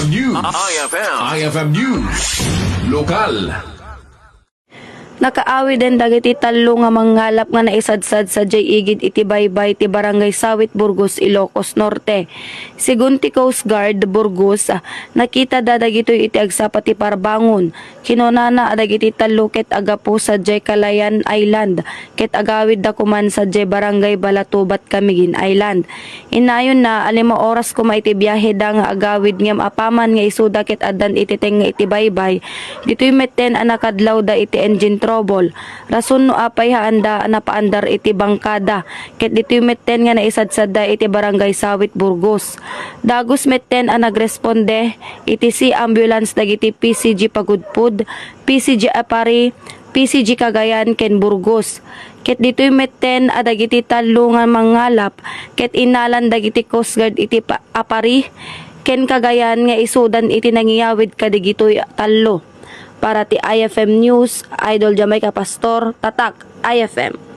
IFM News. IFM News. Lokal. Nakaawi din dagiti talo nga mangalap nga naisadsad sa Igid iti baybay ti Barangay Sawit, Burgos, Ilocos Norte. Sigun ti Coast Guard Burgos, nakita dadagitoy iti agsapa ti Parbangon. Kinunana adagiti talo ket agapo sa Calayan Island ket agawid da kuman sa Barangay Balatubat, Camiguin Island. Inayon na 5 oras kuma iti biyahe da nga agawid ngem apaman nga isuda ket addan iti teng nga iti baybay. Ditoy metten anakadlaw da iti engine trouble. Rason no apay haanda napaandar iti bangkada ket ditoy metten nga naisadsada iti Barangay Sawit, Burgos. Dagos metten ang nagresponde iti si ambulance dagiti PCG Pagudpud, PCG Apari, PCG Cagayan ken Burgos. Ket ditoy metten adagiti talo nga mangalap ket inalan dagiti Coast Guard iti Apari ken Cagayan nga isudan iti nangiyawid kadigitoy talo. Para ti IFM News, Idol Jamaica Pastor, Tatak, IFM.